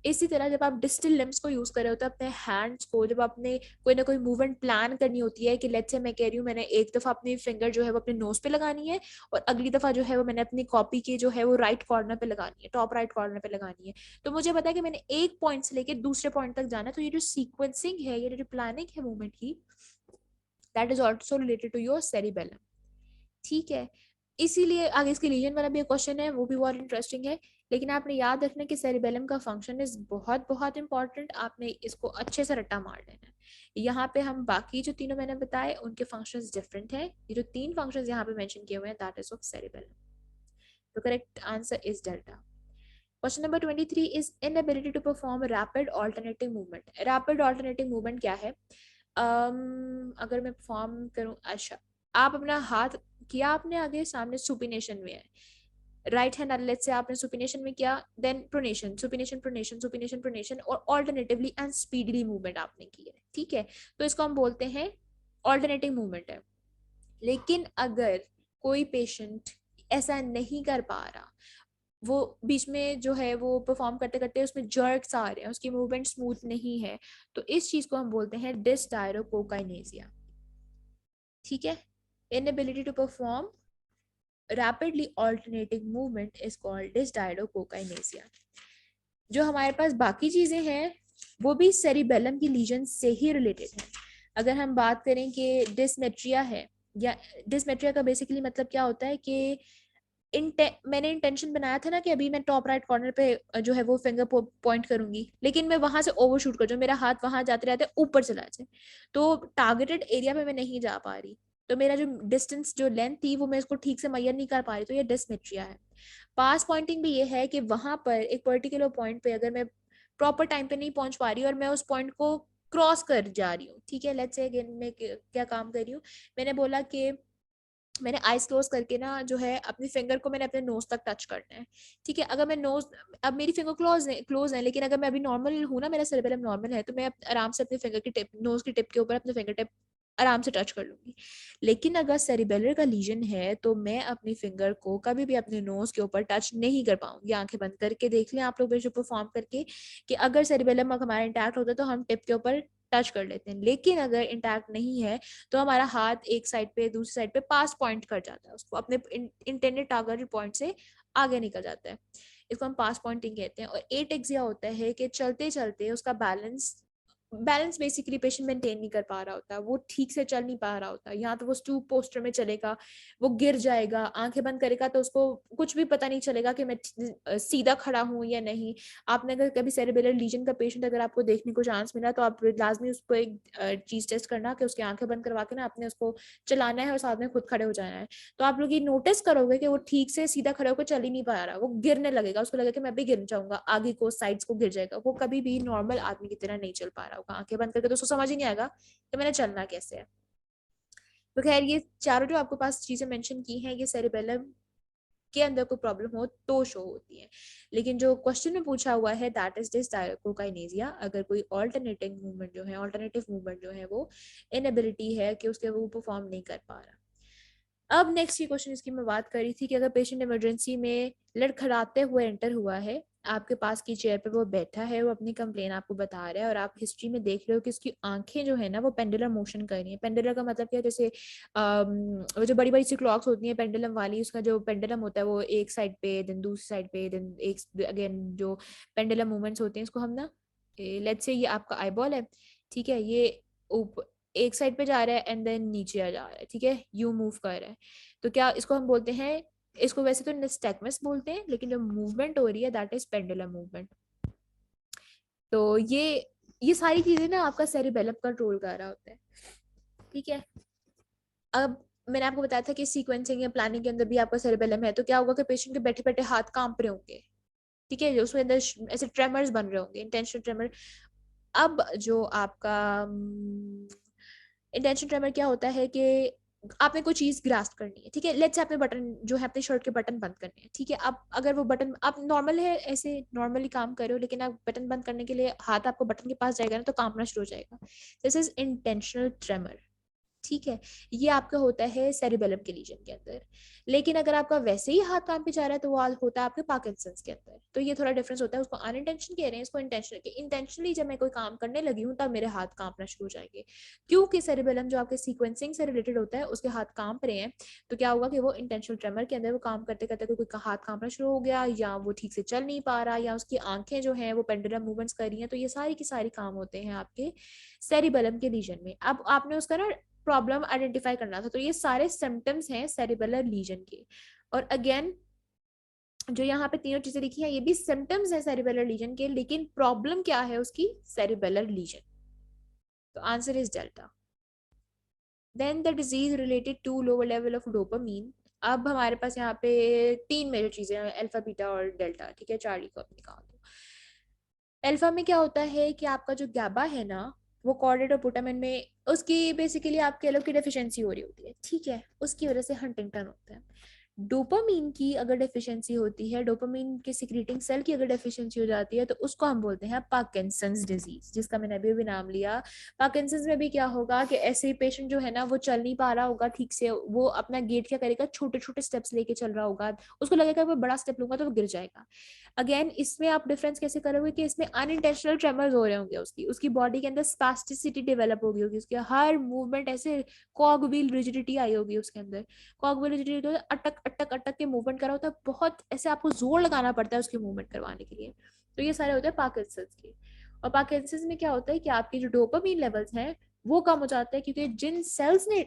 इसी तरह जब आप डिस्टल लिम्स को यूज कर रहे होते हैं अपने हैंड्स को, जब आपने कोई ना कोई मूवमेंट प्लान करनी होती है कि लेट्स से मैं कह रही हूँ मैंने एक दफा अपनी फिंगर जो है वो अपने नोज पे लगानी है और अगली दफा जो है वो मैंने अपनी कॉपी की जो है वो राइट कॉर्नर पे लगानी है, टॉप राइट कॉर्नर पे लगानी है, तो मुझे पता है कि मैंने एक पॉइंट से लेकर दूसरे पॉइंट तक जाना है। तो ये जो सीक्वेंसिंग है, ये जो प्लानिंग है मूवमेंट की, that is also related to your cerebellum. ठीक है, इसीलिए आगे इसके लीजन वाला भी क्वेश्चन है, वो भी बहुत इंटरेस्टिंग है। लेकिन आपने याद रखना कि सेरिबेलम का फंक्शन इज बहुत बहुत इंपॉर्टेंट, आपने इसको अच्छे से रट्टा मार लेना है। यहाँ पे हम बाकी जो तीनों मैंने बताए उनके फंक्शंस डिफरेंट हैं, ये जो तीन फंक्शंस यहाँ पे मेंशन किए हुए हैं दैट इज ऑफ सेरिबेलम। तो correct answer is delta. Question number 23 is inability to perform rapid alternating movement. Rapid alternating movement क्या है? अगर मैं परफॉर्म करूं, अच्छा, आप अपना हाथ किया आपने आगे सामने सुपिनेशन में है, राइट हैंड लेट्स से आपने सुपिनेशन में किया, then pronation, supination pronation, supination pronation, और ऑल्टरनेटिवली एंड स्पीडली मूवमेंट आपने की है, ठीक है, तो इसको हम बोलते हैं ऑल्टरनेटिंग मूवमेंट है। लेकिन अगर कोई पेशेंट ऐसा नहीं कर पा रहा, वो बीच में जो है वो परफॉर्म करते करते उसमें जर्क्स आ रहे हैं, उसकी मूवमेंट स्मूथ नहीं है, तो इस चीज को हम बोलते हैं डिस्टायरोकोकाइनेसिया। ठीक है, inability to perform rapidly alternating movement is called dysdiadochokinesia. जो हमारे पास बाकी चीजें हैं वो भी सेरिबेलम की लीजन से ही रिलेटेड है। अगर हम बात करें कि डिसमेट्रिया है, या डिसमेट्रिया का बेसिकली मतलब क्या होता है कि मैंने इंटेंशन बनाया था ना कि अभी मैं टॉप राइट कॉर्नर पे जो है वो फिंगर पॉइंट करूंगी, लेकिन मैं वहां से ओवरशूट कर जाऊँ, मेरा हाथ वहां जाते रहते ऊपर चला जाए, तो टारगेटेड एरिया पे मैं नहीं जा पा रही, तो मेरा जो डिस्टेंस जो लेंथ थी वो मैं इसको ठीक से मैयर नहीं कर पा रही, तो ये डिसमेट्रिया है। पास पॉइंटिंग भी ये है कि वहां पर एक पर्टिकुलर पॉइंट पे अगर मैं प्रॉपर टाइम पे नहीं पहुंच पा रही और मैं उस पॉइंट को क्रॉस कर जा रही हूँ, ठीक है, लेट्स से अगेन मैं क्या काम कर रही हूँ, मैंने बोला कि मैंने आईज क्लोज करके ना जो है अपनी फिंगर को मैंने अपने नोज तक टच करना है, ठीक है, अगर मैं नोज, अब मेरी फिंगर क्लोज है लेकिन अगर मैं अभी नॉर्मल हूँ ना, मेरा सेरेबेलम नॉर्मल है, तो मैं आराम से अपने फिंगर की टिप, नोज की टिप के ऊपर अपने फिंगर टिप आराम से टच कर लूंगी। लेकिन अगर सेरिबेलर का लीजन है तो मैं अपनी फिंगर को कभी भी अपने नोज के ऊपर टच नहीं कर पाऊंगी। आंखें बंद करके देख लें आप लोग बेशक परफॉर्म करके कि अगर सेरिबेलम हमारा इंटैक्ट होता है तो हम टिप के ऊपर टच कर लेते हैं, लेकिन अगर इंटैक्ट नहीं है तो हमारा हाथ एक साइड पे दूसरी साइड पे पास पॉइंट कर जाता है, उसको अपने इंटेंडेड टारगेट पॉइंट से आगे निकल जाता है, इसको हम पास पॉइंटिंग कहते हैं। और एटेक्सिया होता है कि चलते चलते उसका balance balance basically patient maintain नहीं कर पा रहा होता, वो ठीक से चल नहीं पा रहा होता, यहाँ तो वो स्टूप पोस्टर में चलेगा, वो गिर जाएगा, आंखें बंद करेगा तो उसको कुछ भी पता नहीं चलेगा कि मैं सीधा खड़ा हूँ या नहीं। आपने अगर कभी सेरेब्रल लीजन का पेशेंट अगर आपको देखने को चांस मिला तो आप लाजमी उसको एक चीज टेस्ट करना कि उसकी आंखें बंद करवा के ना आपने उसको चलाना है और साथ में खुद खड़े हो जाना है। तो आप लोग ये नोटिस करोगे कि वो ठीक से सीधा खड़े होकर चल ही नहीं पा रहा, वो गिरने लगेगा, उसको लगेगा कि मैं भी गिर जाऊंगा, आगे को साइड्स को गिर जाएगा, वो कभी भी नॉर्मल आदमी की तरह नहीं चल पा रहा होगा। आंखें बंद करके तो उसको समझ ही नहीं आएगा कि मैंने चलना कैसे है। तो खैर ये चारों जो आपके पास चीजें मेंशन की हैं ये सेरिबेलम के अंदर कोई प्रॉब्लम हो तो शो होती है। लेकिन जो क्वेश्चन में पूछा हुआ है दैट इज दिस डायकोकाइनेसिया, अगर कोई ऑल्टरनेटिंग मूवमेंट जो है, ऑल्टरनेटिव मूवमेंट जो है वो इनएबिलिटी है कि उसके वो परफॉर्म नहीं कर पा रहा। अब नेक्स्ट ये क्वेश्चन इसकी मैं बात कर रही थी कि अगर पेशेंट इमरजेंसी में लड़खड़ाते हुए एंटर हुआ है, आपके पास की चेयर पे वो बैठा है, वो अपनी कंप्लेन आपको बता रहा है और आप हिस्ट्री में देख रहे हो कि उसकी आंखें जो है ना वो पेंडुलम मोशन कर रही है। पेंडुलम का मतलब क्या है, जैसे वो जो बड़ी बड़ी सी क्लॉक्स होती हैं पेंडुलम वाली, उसका जो पेंडुलम होता है वो एक साइड पे देन दूसरी साइड पे देन एक अगेन, जो पेंडुलम मूवमेंट्स होते हैं इसको हम ना, लेट्स से ये आपका आईबॉल है, ठीक है, ये एक साइड पे जा रहा है एंड देन नीचे आ जा रहा है, ठीक है, यू मूव कर रहा है, तो क्या इसको हम बोलते हैं, इसको वैसे तो निस्टैग्मस बोलते हैं लेकिन जो मूवमेंट हो रही है दैट इज पेंडुलम मूवमेंट। तो ये सारी चीजें ना आपका सेरिबेलम कंट्रोल कर रहा होता है, ठीक है। अब मैंने आपको बताया था कि सीक्वेंसिंग या प्लानिंग के अंदर भी आपका सेरिबेलम है, तो क्या होगा कि पेशेंट के बैठे बैठे हाथ कांप रहे होंगे, ठीक है, जो उसमें अंदर ऐसे ट्रेमर्स बन रहे होंगे, इंटेंशनल ट्रेमर। अब जो आपका इंटेंशन ट्रेमर क्या होता है कि आपने कोई चीज ग्रास्प करनी है, ठीक है, लेट्स से आपने बटन जो है अपने शर्ट के बटन बंद करने हैं, ठीक है, अब अगर वो बटन आप नॉर्मल है ऐसे नॉर्मली काम कर रहे हो लेकिन आप बटन बंद करने के लिए हाथ आपको बटन के पास जाएगा ना तो कांपना शुरू हो जाएगा, दिस इज इंटेंशनल ट्रेमर, ठीक है। ये आपका होता है सेरिबेलम के लीजन के अंदर। लेकिन अगर आपका वैसे ही हाथ काम पे जा रहा है तो वो होता है आपके पार्किंसंस के अंदर, तो ये थोड़ा डिफरेंस होता है, उसको अनइंटेंशन कह रहे हैं, इसको इंटेंशनल के। इंटेंशनली जब मैं कोई काम करने लगी हूँ तब मेरे हाथ कांपना शुरू हो जाएंगे, क्योंकि सेरिबेलम जो आपके सीक्वेंसिंग से रिलेटेड होता है उसके हाथ कांप रहे हैं, तो क्या होगा कि वो इंटेंशनल ट्रेमर के अंदर वो काम करते करते कोई हाथ कांपना शुरू हो गया या वो ठीक से चल नहीं पा रहा या उसकी आंखें जो है वो पेंडुलम मूवमेंट्स कर रही हैं, तो ये सारी की सारी काम होते हैं आपके सेरिबेलम के लीजन में। अब आपने उसका ना प्रॉब्लम आइडेंटिफाई करना था, तो ये सारे सिम्टम्स हैं सेरिबेलर लीजन के। और अगेन जो यहाँ पे तीनों चीजें लिखी है ये भी सिम्टम्स है सेरिबेलर लीजन के, लेकिन प्रॉब्लम क्या है उसकी, सेरिबेलर लीजन। तो answer is delta. Then the disease related to lower level of dopamine. अब हमारे पास यहाँ पे तीन मेजर चीजें हैं, अल्फा बीटा और डेल्टा, ठीक है, चार्ली को अपनी निकाल दो। अल्फा में क्या होता है कि आपका जो गैबा है ना वो कॉर्डेट और पुटामिन में उसकी बेसिकली आप कह लो कि डेफिशिएंसी हो रही होती है, ठीक है, उसकी वजह से हंटिंगटन होता है। डोपामीन की अगर डेफिशिएंसी होती है, डोपामीन के सिक्रीटिंग सेल की अगर डेफिशिएंसी हो जाती है तो उसको हम बोलते हैं पार्किंसंस डिजीज, जिसका मैंने अभी भी नाम लिया। पार्किंसंस में भी क्या होगा कि ऐसे पेशेंट जो है ना वो चल नहीं पा रहा होगा ठीक से, वो अपना गेट क्या करेगा, छोटे छोटे स्टेप्स लेके चल रहा होगा, उसको लगेगा मैं बड़ा स्टेप लूंगा तो वो गिर जाएगा। अगेन इसमें आप डिफरेंस कैसे करोगे कि इसमें अनइंटेंशनल ट्रेमर्स हो रहे होंगे, उसकी उसकी बॉडी के अंदर स्पास्टिसिटी डेवलप होगी होगी, उसके हर मूवमेंट ऐसे कॉग व्हील रिजिडिटी आई होगी उसके अंदर। कॉग व्हील रिजिडिटी तो अटक अटक अटक के मूवमेंट करा होता है, बहुत ऐसे आपको जोर लगाना पड़ता है उसकी मूवमेंट करवाने के लिए। तो ये सारे होते हैं पार्किंसंस के। और पार्किंसंस में क्या होता है कि आपके जो डोपामीन लेवल्स हैं वो कम हो जाते हैं, क्योंकि जिन सेल्स ने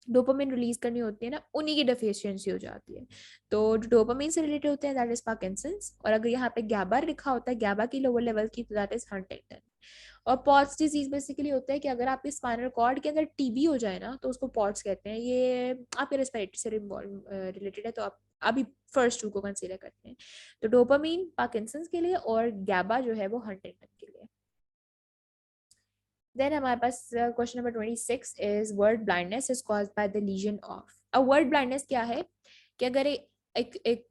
डोपामिन रिलीज करनी होती है ना उन्हीं की डेफिशिएंसी हो जाती है। तो जो डोपामिन से रिलेटेड होते हैं दैट इज पार्किंसंस, और अगर यहाँ पे गैबा लिखा होता है गैबा की लोअर लेवल की तो दैट इज हंटिंगटन। और पॉट्स डिजीज बेसिकली होता है कि अगर आपके स्पाइनल कॉर्ड के अंदर टीबी हो जाए ना तो उसको पॉट्स कहते हैं, ये आपके रेस्पिरेटरी से रिलेटेड है, तो आप अभी फर्स्ट टू को कंसीडर करते हैं। तो डोपामिन पार्किंसंस के लिए और गैबा जो है वो हंटिंगटन के लिए। देन हमारे पास question number 26 is word blindness is caused by the lesion of. अब वर्ड ब्लाइंडनेस क्या है कि अगर एक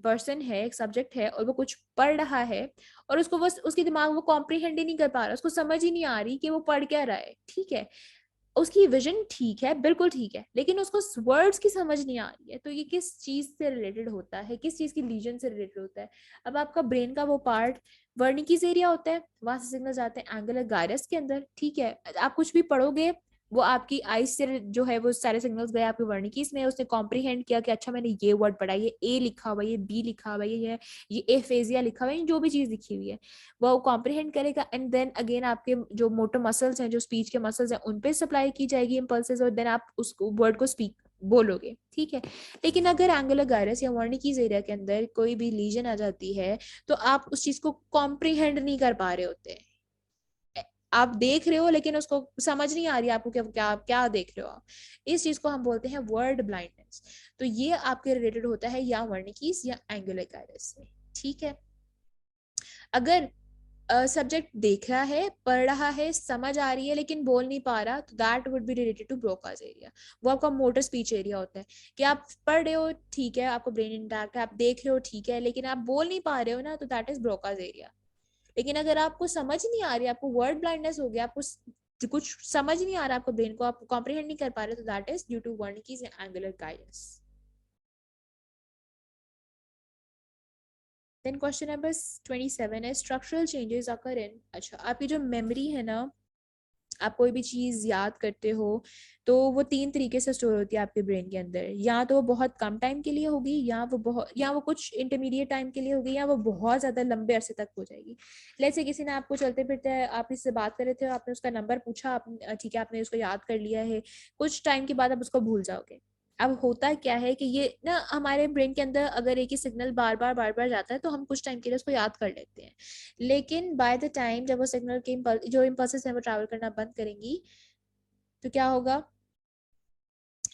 पर्सन है, एक सब्जेक्ट है और वो कुछ पढ़ रहा है और उसको बस उसकी दिमाग वो कॉम्प्रिहेंड ही नहीं कर पा रहा, उसको समझ ही नहीं आ रही कि वो पढ़ क्या रहा है, ठीक है, उसकी विजन ठीक है, बिल्कुल ठीक है, लेकिन उसको वर्ड्स की समझ नहीं आ रही है, तो ये किस चीज से रिलेटेड होता है, किस चीज की लीजन से रिलेटेड होता है। अब आपका ब्रेन का वो पार्ट वर्निकीज एरिया होता है, वहां से सिग्नल जाते हैं एंगुलर गायरस के अंदर, ठीक है, आप कुछ भी पढ़ोगे वो आपकी आईज से जो है वो सारे सिग्नल्स गए आपके वर्निकीज में, उसने कॉम्प्रीहेंड किया कि अच्छा मैंने ये वर्ड पढ़ा, ये ए लिखा हुआ है, ये बी लिखा हुआ है, ये एफेजिया लिखा हुआ है, जो भी चीज लिखी हुई है वो कॉम्प्रीहेंड करेगा। एंड देन अगेन आपके जो मोटर मसल्स हैं, जो स्पीच के मसल्स हैं, उन पे सप्लाई की जाएगी इम्पल्सेस, और देन आप उस वर्ड को स्पीक बोलोगे, ठीक है। लेकिन अगर एंगुलर गायरस या वर्निकीज एरिया के अंदर कोई भी लीजन आ जाती है तो आप उस चीज को कॉम्प्रीहेंड नहीं कर पा रहे होते, आप देख रहे हो लेकिन उसको समझ नहीं आ रही आपको क्या क्या क्या देख रहे हो आप, इस चीज को हम बोलते हैं वर्ड ब्लाइंडनेस। तो ये आपके रिलेटेड होता है या वर्निकीज या एंगुलर गायरस से, ठीक है। अगर सब्जेक्ट देख रहा है, पढ़ रहा है, समझ आ रही है लेकिन बोल नहीं पा रहा, तो that would be related to Broca's area. वो आपका मोटर स्पीच एरिया होता है कि आप पढ़ रहे हो ठीक है, आपको ब्रेन इंटैक्ट है, आप देख रहे हो ठीक है, लेकिन आप बोल नहीं पा रहे हो ना, तो दैट इज ब्रोकाज एरिया। लेकिन अगर आपको समझ नहीं आ रही, आपको वर्ड ब्लाइंडनेस हो गया, आपको कुछ समझ नहीं आ रहा, आपको ब्रेन को आप कॉम्प्रिहेंड नहीं कर पा रहे, तो that is due to Wernicke's या angular guidance. Then question number 27 है स्ट्रक्चरल चेंजेस अकर इन, अच्छा आपकी जो मेमोरी है ना, आप कोई भी चीज याद करते हो तो वो तीन तरीके से स्टोर होती है आपके ब्रेन के अंदर, या तो वो बहुत कम टाइम के लिए होगी, या वो कुछ इंटरमीडिएट टाइम के लिए होगी, या वो बहुत ज्यादा लंबे अरसे तक हो जाएगी। लेट्स से किसी ने आपको चलते फिरते आप इससे बात कर रहे थे, आपने उसका नंबर पूछा, आप ठीक है आपने उसको याद कर लिया है, कुछ टाइम के बाद आप उसको भूल जाओगे। अब होता क्या है कि ये ना हमारे ब्रेन के अंदर अगर एक ही सिग्नल बार बार जाता है तो हम कुछ टाइम के लिए उसको याद कर लेते हैं, लेकिन बाय द टाइम जब वो सिग्नल के जो इम्पल्सेस हैं वो ट्रैवल करना बंद करेंगी, तो क्या होगा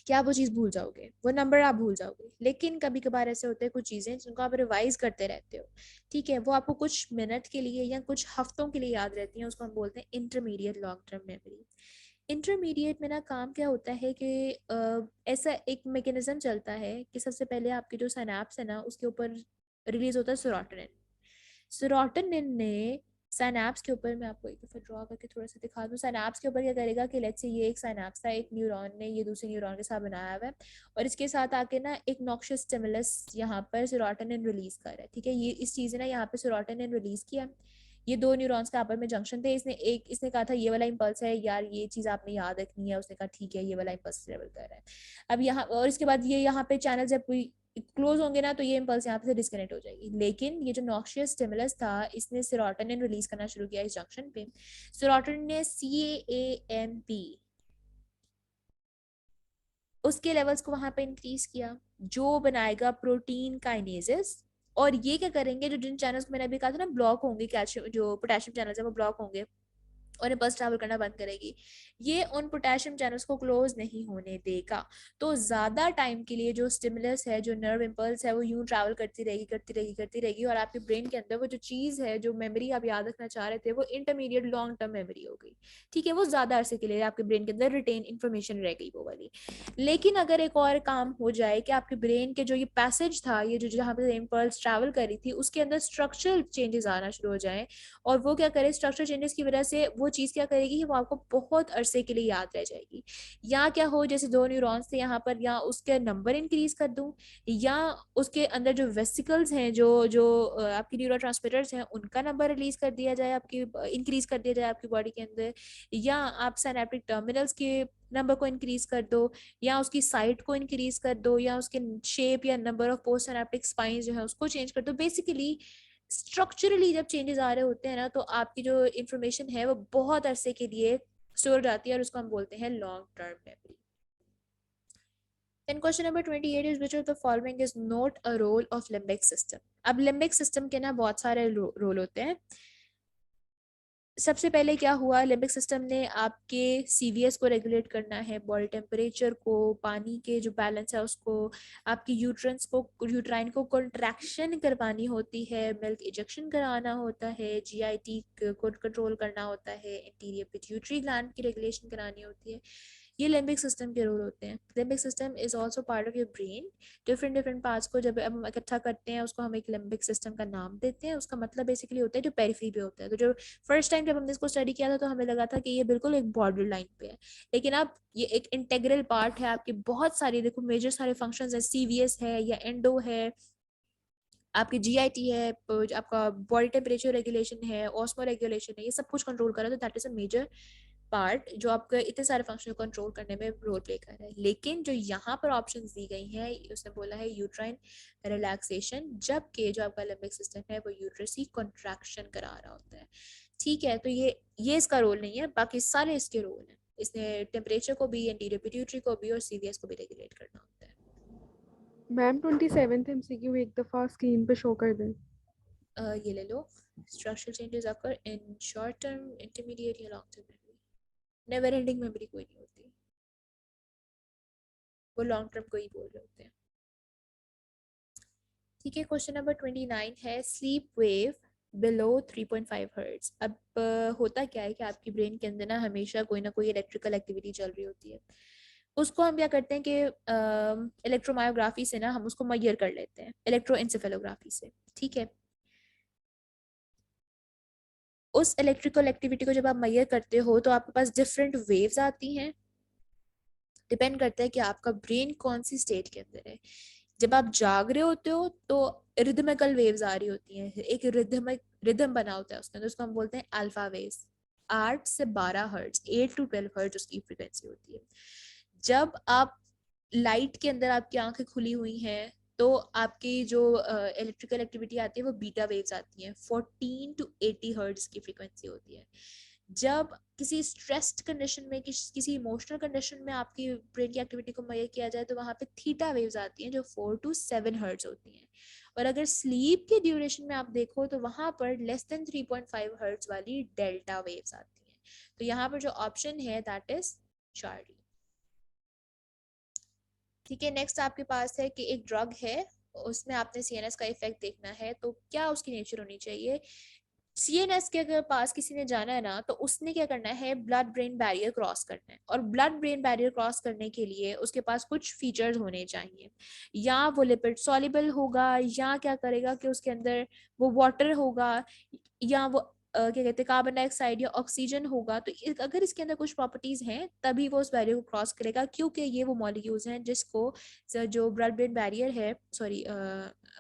कि आप वो चीज़ भूल जाओगे, वो नंबर आप भूल जाओगे। लेकिन कभी कभार ऐसे होते हैं कुछ चीज़ें जिनको आप रिवाइज करते रहते हो, ठीक है, वो आपको कुछ मिनट के लिए या कुछ हफ्तों के लिए याद रहती हैं, उसको हम बोलते हैं intermediate long term memory. Intermediate में ना काम क्या होता है कि ऐसा एक मैकेनिज्म चलता है कि सबसे पहले आपके जो सिनैप्स है ना उसके ऊपर रिलीज होता है सेरोटोनिन। सेरोटोनिन ने साइनैप्स के ऊपर, मैं आपको एक दफा ड्रॉ करके थोड़ा सा दिखा दूँ, साइनैप्स के ऊपर क्या करेगा कि लेट्स से ये एक साइनैप्स था, एक न्यूरॉन ने ये दूसरे न्यूरॉन के साथ बनाया हुआ है, और इसके साथ आके ना एक नॉक्शियस स्टिमुलस यहाँ पर सेरोटोनिन रिलीज कर रहा है, ठीक है, ये इस चीज़ ने ना यहाँ पे सेरोटोनिन रिलीज किया। ये दो न्यूरॉन्स के आपस में जंक्शन थे, इसने कहा था ये वाला इंपल्स है यार, ये चीज आपने याद रखनी है, उसने कहा ठीक है ये वाला इंपल्स ट्रेवल कर रहा है। अब यहाँ और इसके बाद ये यहाँ पे चैनल जब क्लोज होंगे ना तो ये इम्पल्स यहाँ पे से डिस्कनेक्ट हो जाएगी। लेकिन ये जो नॉक्शियस स्टिमुलस था इसने सेरोटोनिन रिलीज करना शुरू किया इस जंक्शन पे। सेरोटोनिन ने CAMP उसके लेवल्स को वहां पे इंक्रीज किया, जो बनाएगा प्रोटीन काइनेजेस। और ये क्या करेंगे, जो जिन चैनल्स मैंने अभी कहा था ना ब्लॉक होंगे, कैल्शियम जो पोटेशियम चैनल्स है वो ब्लॉक होंगे और ये बस ट्रैवल करना बंद करेगी, ये उन पोटेशियम चैनल्स को क्लोज नहीं होने देगा। तो ज्यादा टाइम के लिए जो स्टिमुलस है, जो नर्व इम्पल्स है, वो यूं ट्रैवल करती रहेगी करती रहेगी करती रहेगी, और आपके ब्रेन के अंदर वो जो चीज है, जो मेमोरी आप याद रखना चाह रहे थे, वो इंटरमीडिएट लॉन्ग टर्म मेमोरी हो गई, ठीक है, वो ज्यादा अरसे के लिए आपके ब्रेन के अंदर रिटेन इन्फॉर्मेशन रह गई वो वाली। लेकिन अगर एक और काम हो जाए कि आपके ब्रेन के जो ये पैसेज था, ये जो जहाँ पे इम्पल्स ट्रैवल कर रही थी, उसके अंदर स्ट्रक्चरल चेंजेस आना शुरू हो जाए, और वो क्या करे, स्ट्रक्चर चेंजेस की वजह से वो चीज़ क्या करेगी कि वो आपको बहुत अरसे के लिए याद रह जाएगी। या क्या हो, जैसे दो न्यूरॉन्स थे यहाँ पर, या उसके नंबर इंक्रीज कर दूं, या उसके अंदर जो वेसिकल्स हैं, जो जो आपकी न्यूरोट्रांसमीटर्स हैं, उनका नंबर रिलीज कर दिया जाए, आपकी इंक्रीज कर दिया जाए आपकी बॉडी के अंदर, या आप साइनेप्टिक टर्मिनल्स के नंबर को इंक्रीज कर दो, या उसकी साइट को इंक्रीज कर दो, या उसके शेप या number of post synaptic spine जो है उसको चेंज कर दो। बेसिकली स्ट्रक्चरली जब चेंजेस आ रहे होते हैं ना, तो आपकी जो इंफॉर्मेशन है वो बहुत अरसे के लिए स्टोर हो जाती है, और उसको हम बोलते हैं long term memory. Then question number 28 is which of the following is not a role of limbic system। अब लिम्बिक सिस्टम के ना बहुत सारे रोल होते हैं। सबसे पहले क्या हुआ, लिम्बिक सिस्टम ने आपके CVS को रेगुलेट करना है, बॉडी टेम्परेचर को, पानी के जो बैलेंस है उसको, आपकी यूट्रंस को, यूट्राइन को कॉन्ट्रैक्शन करवानी होती है, मिल्क इजेक्शन कराना होता है, GIT को कंट्रोल करना होता है, इंटीरियर पिट्यूटरी ग्लैंड की रेगुलेशन करानी होती है। ये लिम्बिक सिस्टम के रोल होते हैं। Limbic system is also part of your brain. Different different parts को जब हम इकट्ठा करते हैं उसको हम एक लिम्बिक सिस्टम का नाम देते हैं। उसका मतलब बेसिकली होता है जो पेरिफेरी पे होता है। तो जो फर्स्ट टाइम जब हमने इसको स्टडी किया था तो हमें लगा था कि ये बिल्कुल एक बॉर्डर लाइन पे है, लेकिन अब ये एक इंटेग्रल पार्ट है आपकी। बहुत सारी देखो मेजर सारे फंक्शंस है, CVS है या एंडो है, आपकी GIT है, आपका बॉडी टेम्परेचर रेगुलेशन है, ऑस्मो रेगुलेशन है, ये सब कुछ कंट्रोल कर रहा है। तो that is a major part जो आपके इतने सारे फंक्शन को कंट्रोल करने में रोल प्ले कर रहा है। लेकिन जो यहाँ पर ऑप्शंस दी गई हैं, उसने बोला है यूट्राइन रिलैक्सेशन, जबकि जो आपका लिम्बिक सिस्टम है वो यूट्रस की कॉन्ट्रैक्शन करा रहा होता है। ठीक है, तो ये इसका रोल नहीं है, बाकी सारे इसके रोल हैं। इसने टेम्परेचर को भी, एंटीरियर पिट्यूटरी को भी और सीवीएस को भी रेगुलेट करना होता है। मैम 27th MCQ एक दफ़ा स्क्रीन पे शो कर दें। ये ले लो। Structural changes occur in short term, intermediate या long term memory. Never ending memory कोई नहीं होती, वो लॉन्ग टर्म को ही बोल रहे होते हैं। ठीक है, क्वेश्चन नंबर 29 है स्लीप वेव बिलो 3.5 हर्ट्ज। अब होता क्या है कि आपकी ब्रेन के अंदर ना हमेशा कोई ना कोई इलेक्ट्रिकल एक्टिविटी चल रही होती है। उसको हम क्या करते हैं कि इलेक्ट्रोमायोग्राफी से ना हम उसको मेजर कर लेते हैं, इलेक्ट्रोएंसेफेलोग्राफी से। ठीक है, उस इलेक्ट्रिकल एक्टिविटी को जब आप मेजर करते हो तो आपके पास डिफरेंट वेव्स आती हैं। डिपेंड करता है कि आपका ब्रेन कौन सी स्टेट के अंदर है। जब आप जाग रहे होते हो तो रिदमिकल वेव्स आ रही होती हैं, एक रिदम बना होता है उसके अंदर, उसको हम बोलते हैं अल्फा वेव्स। 8 से 12 हर्ट्ज, 8 टू 12 हर्ट्ज उसकी फ्रीक्वेंसी होती है। जब आप लाइट के अंदर आपकी आंखें खुली हुई हैं तो आपकी जो इलेक्ट्रिकल एक्टिविटी आती है वो बीटा वेव्स आती हैं, 14 टू 80 हर्ट्ज की फ्रीक्वेंसी होती है। जब किसी स्ट्रेस्ड कंडीशन में, किसी इमोशनल कंडीशन में आपकी ब्रेन की एक्टिविटी को मेजर किया जाए तो वहाँ पे थीटा वेव्स आती हैं जो 4 टू 7 हर्ट्ज होती हैं। और अगर स्लीप के ड्यूरेशन में आप देखो तो वहाँ पर लेस देन 3.5 हर्ट्ज वाली डेल्टा वेव्स आती हैं। तो यहाँ पर जो ऑप्शन है दैट इज चार्ली। ठीक है, नेक्स्ट आपके पास है कि एक ड्रग है, उसमें आपने सीएनएस का इफेक्ट देखना है, तो क्या उसकी नेचर होनी चाहिए। सीएनएस के अगर पास किसी ने जाना है ना तो उसने क्या करना है, ब्लड ब्रेन बैरियर क्रॉस करना है। और ब्लड ब्रेन बैरियर क्रॉस करने के लिए उसके पास कुछ फीचर्स होने चाहिए। या वो लिपिड सॉल्युबल होगा, या क्या करेगा कि उसके अंदर वो वाटर होगा, या वो क्या कहते हैं कार्बन डाइऑक्साइड या ऑक्सीजन होगा। तो अगर इसके अंदर कुछ प्रॉपर्टीज हैं तभी वो उस बैरियर को क्रॉस करेगा, क्योंकि ये वो मॉलिक्यूल्स हैं जिसको जो ब्लड ब्रेन बैरियर है, सॉरी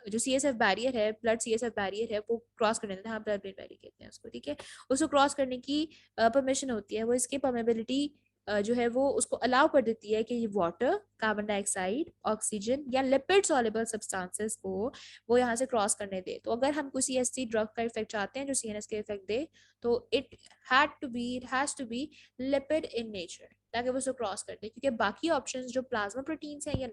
जो सीएसएफ बैरियर है, ब्लड सीएसएफ बैरियर है, वो क्रॉस करने देता है। हाँ, ब्लड ब्रेन बैरियर कहते हैं उसको। ठीक है, उसको क्रॉस करने की परमिशन होती है, वो इसकी परमेबिलिटी जो है वो उसको अलाउ कर देती है कि वाटर, कार्बन डाइऑक्साइड, ऑक्सीजन या लिपिड सॉल्युबल सब्सटेंसेस को वो यहाँ से क्रॉस करने दे। तो अगर हम किसी ऐसी ड्रग का इफेक्ट चाहते हैं जो सीएनएस के इफेक्ट दे तो it has to be lipid in nature, ताकि वो उसको क्रॉस कर दे। क्योंकि बाकी ऑप्शंस जो प्लाज्मा प्रोटीन्स हैं या